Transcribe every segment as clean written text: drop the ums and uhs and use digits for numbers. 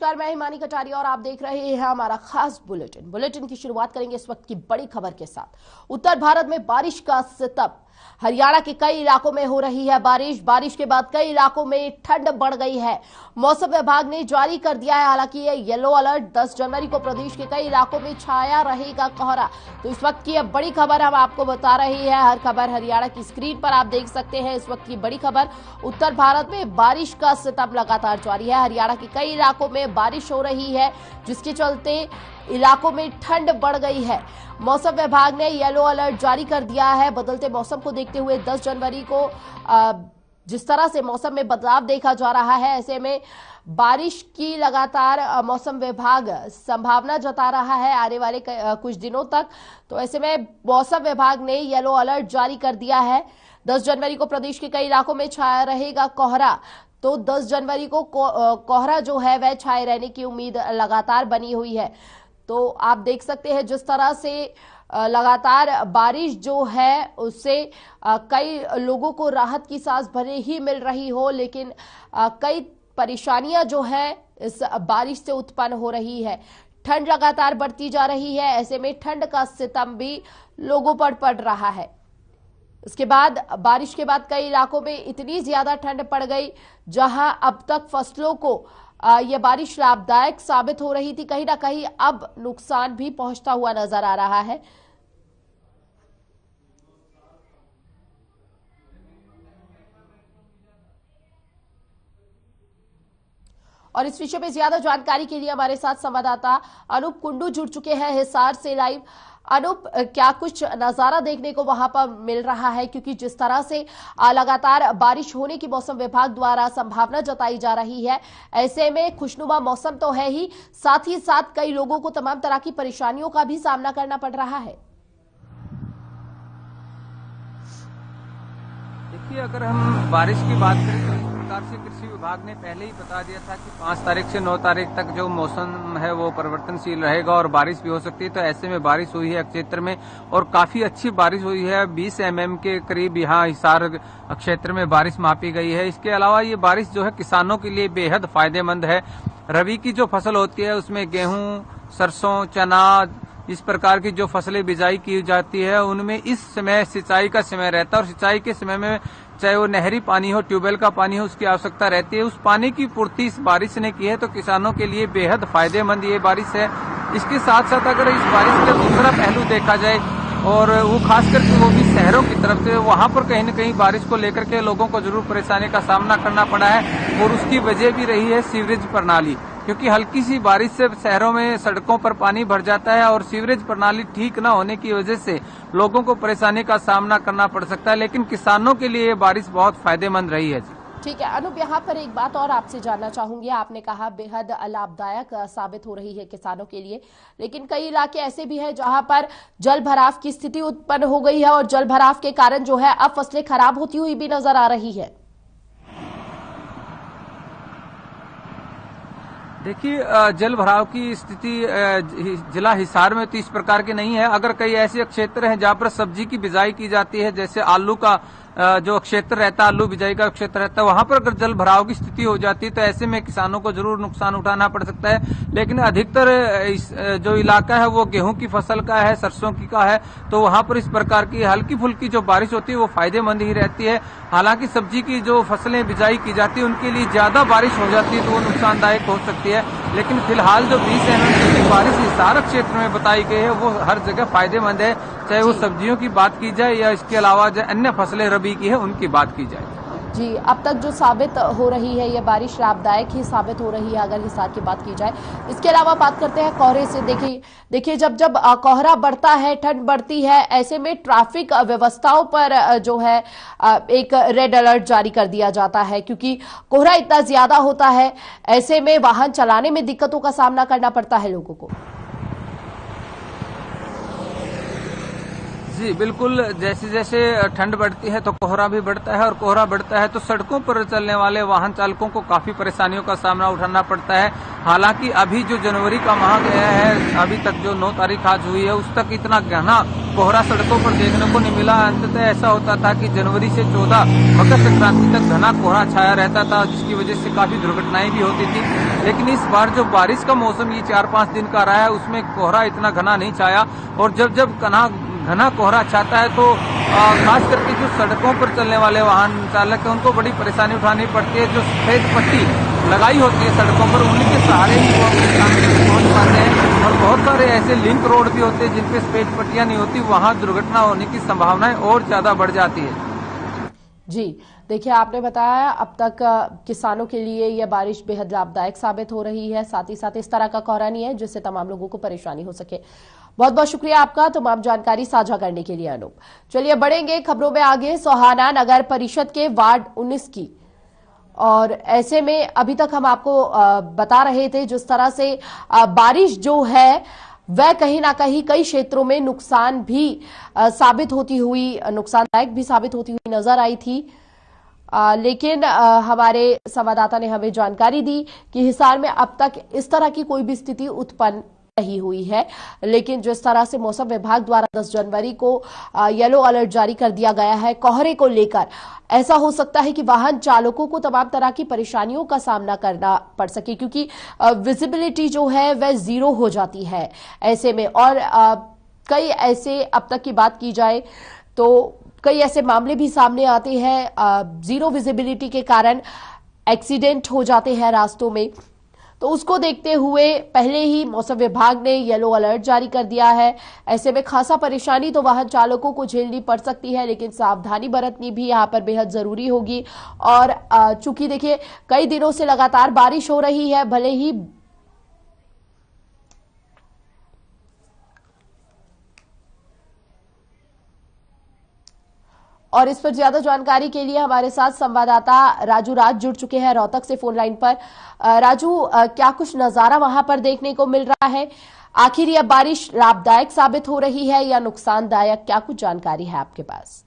नमस्कार, मैं हिमानी कटारिया और आप देख रहे हैं हमारा खास बुलेटिन की शुरुआत करेंगे इस वक्त की बड़ी खबर के साथ। उत्तर भारत में बारिश का सितम। हरियाणा के कई इलाकों में हो रही है बारिश के बाद कई इलाकों में ठंड बढ़ गई है। मौसम विभाग ने जारी कर दिया है हालांकि ये येलो अलर्ट। 10 जनवरी को प्रदेश के कई इलाकों में छाया रहेगा कोहरा। तो इस वक्त की अब बड़ी खबर हम आपको बता रहे हैं। हर खबर हरियाणा की स्क्रीन पर आप देख सकते हैं। इस वक्त की बड़ी खबर, उत्तर भारत में बारिश का सितम लगातार जारी है। हरियाणा के कई इलाकों में बारिश हो रही है जिसके चलते इलाकों में ठंड बढ़ गई है। मौसम विभाग ने येलो अलर्ट जारी कर दिया है। बदलते मौसम को देखते हुए 10 जनवरी को जिस तरह से मौसम में बदलाव देखा जा रहा है, ऐसे में बारिश की लगातार मौसम विभाग संभावना जता रहा है आने वाले कुछ दिनों तक। तो ऐसे में मौसम विभाग ने येलो अलर्ट जारी कर दिया है। 10 जनवरी को प्रदेश के कई इलाकों में छाया रहेगा कोहरा। तो 10 जनवरी को कोहरा जो है वह छाए रहने की उम्मीद लगातार बनी हुई है। तो आप देख सकते हैं जिस तरह से लगातार बारिश जो है उससे कई लोगों को राहत की सांस भले ही मिल रही हो, लेकिन कई परेशानियां जो है इस बारिश से उत्पन्न हो रही है। ठंड लगातार बढ़ती जा रही है, ऐसे में ठंड का सितम भी लोगों पर पड़ रहा है। इसके बाद बारिश के बाद कई इलाकों में इतनी ज्यादा ठंड पड़ गई जहां अब तक फसलों को यह बारिश लाभदायक साबित हो रही थी, कहीं ना कहीं अब नुकसान भी पहुंचता हुआ नजर आ रहा है। और इस विषय में ज्यादा जानकारी के लिए हमारे साथ संवाददाता अनूप कुंडू जुड़ चुके हैं हिसार से लाइव। अनूप, क्या कुछ नजारा देखने को वहां पर मिल रहा है? क्योंकि जिस तरह से लगातार बारिश होने की मौसम विभाग द्वारा संभावना जताई जा रही है, ऐसे में खुशनुमा मौसम तो है ही साथ कई लोगों को तमाम तरह की परेशानियों का भी सामना करना पड़ रहा है। देखिए, अगर हम बारिश की बात करें तो इस प्रकार से कृषि विभाग ने पहले ही बता दिया था कि 5 तारीख से 9 तारीख तक जो मौसम है वो परिवर्तनशील रहेगा और बारिश भी हो सकती है। तो ऐसे में बारिश हुई है क्षेत्र में और काफी अच्छी बारिश हुई है। 20 mm के करीब यहाँ हिसार क्षेत्र में बारिश मापी गई है। इसके अलावा ये बारिश जो है किसानों के लिए बेहद फायदेमंद है। रबी की जो फसल होती है उसमें गेहूं, सरसों, चना, इस प्रकार की जो फसलें बिजाई की जाती है उनमें इस समय सिंचाई का समय रहता है और सिंचाई के समय में चाहे वो नहरी पानी हो, ट्यूबवेल का पानी हो, उसकी आवश्यकता रहती है। उस पानी की पूर्ति इस बारिश ने की है, तो किसानों के लिए बेहद फायदेमंद ये बारिश है। इसके साथ साथ अगर इस बारिश का दूसरा पहलू देखा जाए और वो खास करके वो भी शहरों की तरफ से, वहां पर कहीं न कहीं बारिश को लेकर के लोगों को जरूर परेशानी का सामना करना पड़ा है और उसकी वजह भी रही है सीवरेज प्रणाली, क्योंकि हल्की सी बारिश से शहरों में सड़कों पर पानी भर जाता है और सीवरेज प्रणाली ठीक न होने की वजह से लोगों को परेशानी का सामना करना पड़ सकता है। लेकिन किसानों के लिए ये बारिश बहुत फायदेमंद रही है। ठीक है अनूप, यहाँ पर एक बात और आपसे जानना चाहूंगी। आपने कहा बेहद लाभदायक साबित हो रही है किसानों के लिए, लेकिन कई इलाके ऐसे भी हैं जहां पर जल भराव की स्थिति उत्पन्न हो गई है और जल भराव के कारण जो है अब फसलें खराब होती हुई भी नजर आ रही है। देखिए, जल भराव की स्थिति जिला हिसार में तो इस प्रकार की नहीं है। अगर कई ऐसे क्षेत्र हैं जहां पर सब्जी की बिजाई की जाती है, जैसे आलू का जो क्षेत्र रहता है, आलू बिजाई का क्षेत्र रहता है, वहां पर अगर जल भराव की स्थिति हो जाती है तो ऐसे में किसानों को जरूर नुकसान उठाना पड़ सकता है। लेकिन अधिकतर जो इलाका है वो गेहूं की फसल का है, सरसों की का है, तो वहां पर इस प्रकार की हल्की फुल्की जो बारिश होती है वो फायदेमंद ही रहती है। हालांकि सब्जी की जो फसलें बिजाई की जाती है उनके लिए ज्यादा बारिश हो जाती है तो वो नुकसानदायक हो सकती है। लेकिन फिलहाल जो 20 mm की बारिश हिसार क्षेत्र में बताई गई है वो हर जगह फायदेमंद है, चाहे वो सब्जियों की बात की जाए या इसके अलावा जो अन्य फसलें रबी की है उनकी बात की जाए। जी, अब तक जो साबित हो रही है ये बारिश लाभदायक ही साबित हो रही है अगर हिसार की बात की जाए। इसके अलावा बात करते हैं कोहरे से। देखिए जब कोहरा बढ़ता है, ठंड बढ़ती है, ऐसे में ट्रैफिक व्यवस्थाओं पर जो है एक रेड अलर्ट जारी कर दिया जाता है, क्योंकि कोहरा इतना ज्यादा होता है। ऐसे में वाहन चलाने में दिक्कतों का सामना करना पड़ता है लोगों को। जी बिल्कुल, जैसे जैसे ठंड बढ़ती है तो कोहरा भी बढ़ता है और कोहरा बढ़ता है तो सड़कों पर चलने वाले वाहन चालकों को काफी परेशानियों का सामना उठाना पड़ता है। हालांकि अभी जो जनवरी का माह गया है, अभी तक जो 9 तारीख आज हुई है उस तक इतना घना कोहरा सड़कों पर देखने को नहीं मिला। अंततः ऐसा होता था कि जनवरी से 14 मकर संक्रांति तक घना कोहरा छाया रहता था, जिसकी वजह से काफी दुर्घटनाएं भी होती थी। लेकिन इस बार जो बारिश का मौसम ये 4-5 दिन का रहा है, उसमें कोहरा इतना घना नहीं छाया। और जब घना कोहरा छाता है तो खास करके जो सड़कों पर चलने वाले वाहन चालक हैं, उनको बड़ी परेशानी उठानी पड़ती है। जो सफेद पट्टी लगाई होती है सड़कों पर, उन्हीं के सहारे ही वो अपने काम तक पहुंच पाते हैं। और बहुत सारे ऐसे लिंक रोड भी होते हैं जिनपे सफेद पट्टियां नहीं होती, वहां दुर्घटना होने की संभावनाएं और ज्यादा बढ़ जाती है। जी देखिए, आपने बताया अब तक किसानों के लिए यह बारिश बेहद लाभदायक साबित हो रही है। साथ ही साथ इस तरह का कोहरा नहीं है जिससे तमाम लोगों को परेशानी हो सके। बहुत बहुत शुक्रिया आपका तमाम जानकारी साझा करने के लिए अनूप। चलिए बढ़ेंगे खबरों में आगे। सोहाना नगर परिषद के वार्ड 19 की, और ऐसे में अभी तक हम आपको बता रहे थे जिस तरह से बारिश जो है वह कहीं ना कहीं कई क्षेत्रों में नुकसान भी साबित होती हुई, नुकसानदायक भी साबित होती हुई नजर आई थी। लेकिन हमारे संवाददाता ने हमें जानकारी दी कि हिसार में अब तक इस तरह की कोई भी स्थिति उत्पन्न नहीं हुई है। लेकिन जिस तरह से मौसम विभाग द्वारा 10 जनवरी को येलो अलर्ट जारी कर दिया गया है कोहरे को लेकर, ऐसा हो सकता है कि वाहन चालकों को तमाम तरह की परेशानियों का सामना करना पड़ सके, क्योंकि विजिबिलिटी जो है वह 0 हो जाती है ऐसे में। और कई ऐसे, अब तक की बात की जाए तो कई ऐसे मामले भी सामने आते हैं 0 विजिबिलिटी के कारण एक्सीडेंट हो जाते हैं रास्तों में। तो उसको देखते हुए पहले ही मौसम विभाग ने येलो अलर्ट जारी कर दिया है। ऐसे में खासा परेशानी तो वाहन चालकों को झेलनी पड़ सकती है, लेकिन सावधानी बरतनी भी यहां पर बेहद जरूरी होगी। और चूंकि देखिए कई दिनों से लगातार बारिश हो रही है, भले ही और इस पर ज्यादा जानकारी के लिए हमारे साथ संवाददाता राजू राज जुड़ चुके हैं रोहतक से फोन लाइन पर। राजू, क्या कुछ नजारा वहां पर देखने को मिल रहा है? आखिर यह बारिश लाभदायक साबित हो रही है या नुकसानदायक? क्या कुछ जानकारी है आपके पास?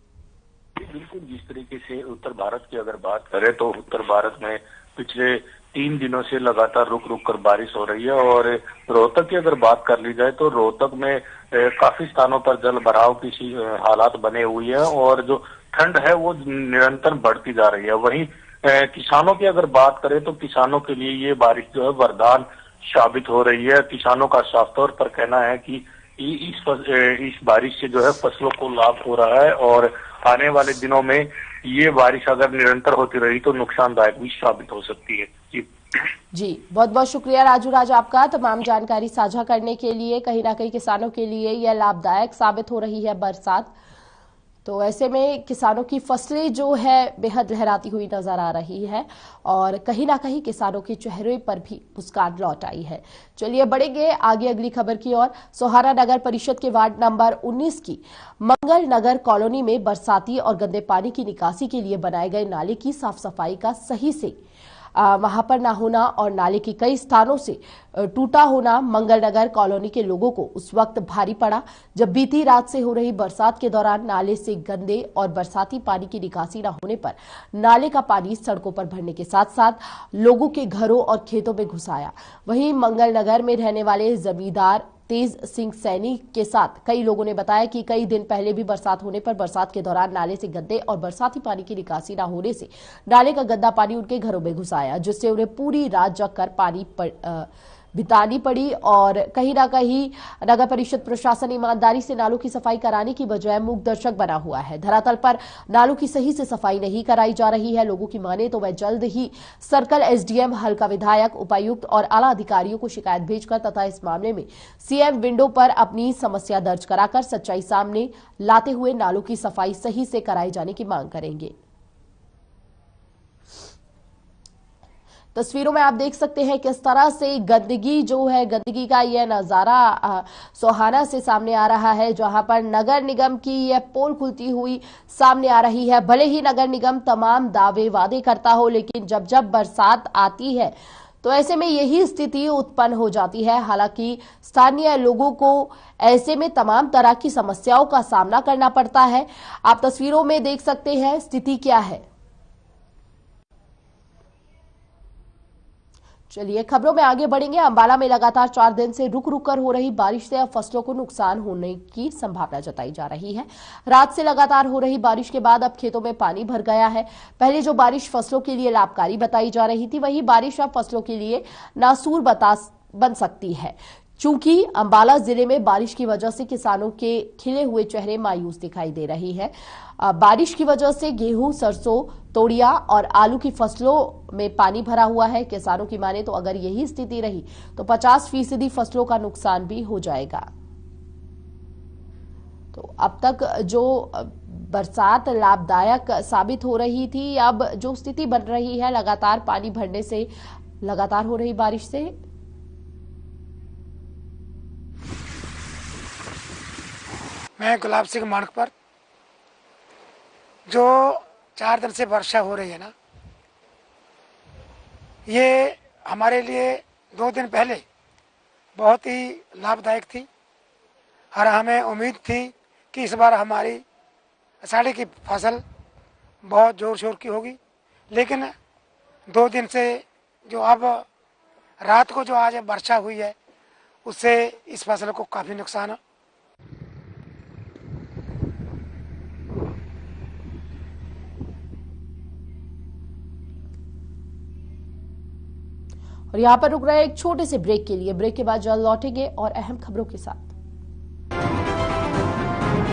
बिल्कुल, जिस तरीके से उत्तर भारत की अगर बात करें तो उत्तर भारत में पिछले 3 दिनों से लगातार रुक रुक कर बारिश हो रही है। और रोहतक की अगर बात कर ली जाए तो रोहतक में काफी स्थानों पर जल भराव की हालात बने हुई है और जो ठंड है वो निरंतर बढ़ती जा रही है। वहीं किसानों की अगर बात करें तो किसानों के लिए ये बारिश जो है वरदान साबित हो रही है। किसानों का साफ तौर पर कहना है कि इस बारिश से जो है फसलों को लाभ हो रहा है और आने वाले दिनों में ये बारिश अगर निरंतर होती रही तो नुकसानदायक भी साबित हो सकती है। जी बहुत बहुत शुक्रिया राजू राज आपका तमाम जानकारी साझा करने के लिए। कहीं ना कहीं किसानों के लिए यह लाभदायक साबित हो रही है बरसात, तो ऐसे में किसानों की फसलें जो है बेहद लहराती हुई नजर आ रही है और कहीं ना कहीं किसानों के चेहरे पर भी मुस्कान लौट आई है। चलिए बढ़ेंगे आगे अगली खबर की ओर। सोहाना नगर परिषद के वार्ड नंबर 19 की मंगल नगर कॉलोनी में बरसाती और गंदे पानी की निकासी के लिए बनाए गए नाले की साफ सफाई का सही से वहां पर ना होना और नाले के कई स्थानों से टूटा होना मंगल नगर कॉलोनी के लोगों को उस वक्त भारी पड़ा जब बीती रात से हो रही बरसात के दौरान नाले से गंदे और बरसाती पानी की निकासी न होने पर नाले का पानी सड़कों पर भरने के साथ साथ लोगों के घरों और खेतों में घुस आया। वहीं मंगल नगर में रहने वाले जमींदार तेज सिंह सैनी के साथ कई लोगों ने बताया कि कई दिन पहले भी बरसात होने पर बरसात के दौरान नाले से गंदे और बरसाती पानी की निकासी न होने से नाले का गंदा पानी उनके घरों में घुस आया, जिससे उन्हें पूरी रात जगकर पानी बितानी पड़ी। और कहीं ना कहीं नगर परिषद प्रशासन ईमानदारी से नालों की सफाई कराने की बजाय मूक दर्शक बना हुआ है। धरातल पर नालों की सही से सफाई नहीं कराई जा रही है। लोगों की माने तो वह जल्द ही सर्कल एसडीएम, हल्का विधायक, उपायुक्त और आला अधिकारियों को शिकायत भेजकर तथा इस मामले में सीएम विंडो पर अपनी समस्या दर्ज कराकर सच्चाई सामने लाते हुए नालों की सफाई सही से कराई जाने की मांग करेंगे। तस्वीरों में आप देख सकते हैं किस तरह से गंदगी जो है, गंदगी का यह नजारा सोहाना से सामने आ रहा है, जहां पर नगर निगम की यह पोल खुलती हुई सामने आ रही है। भले ही नगर निगम तमाम दावे वादे करता हो, लेकिन जब जब बरसात आती है तो ऐसे में यही स्थिति उत्पन्न हो जाती है। हालांकि स्थानीय लोगों को ऐसे में तमाम तरह की समस्याओं का सामना करना पड़ता है। आप तस्वीरों में देख सकते हैं स्थिति क्या है। चलिए खबरों में आगे बढ़ेंगे। अंबाला में लगातार 4 दिन से रुक रुक कर हो रही बारिश से अब फसलों को नुकसान होने की संभावना जताई जा रही है। रात से लगातार हो रही बारिश के बाद अब खेतों में पानी भर गया है। पहले जो बारिश फसलों के लिए लाभकारी बताई जा रही थी, वही बारिश अब फसलों के लिए नासूर बन सकती है। चूंकि अंबाला जिले में बारिश की वजह से किसानों के खिले हुए चेहरे मायूस दिखाई दे रही है। बारिश की वजह से गेहूं, सरसों, तोड़िया और आलू की फसलों में पानी भरा हुआ है। किसानों की माने तो अगर यही स्थिति रही तो 50% फसलों का नुकसान भी हो जाएगा। तो अब तक जो बरसात लाभदायक साबित हो रही थी, अब जो स्थिति बन रही है लगातार पानी भरने से, लगातार हो रही बारिश से, मैं गुलाब सिंह मानक पर जो 4 दिन से वर्षा हो रही है ना, ये हमारे लिए 2 दिन पहले बहुत ही लाभदायक थी और हमें उम्मीद थी कि इस बार हमारी आषाढ़ी की फसल बहुत जोर शोर की होगी। लेकिन 2 दिन से जो अब रात को जो आज वर्षा हुई है, उससे इस फसल को काफ़ी नुकसान है। और यहां पर रुक रहे हैं एक छोटे से ब्रेक के लिए। ब्रेक के बाद जल्द लौटेंगे और अहम खबरों के साथ।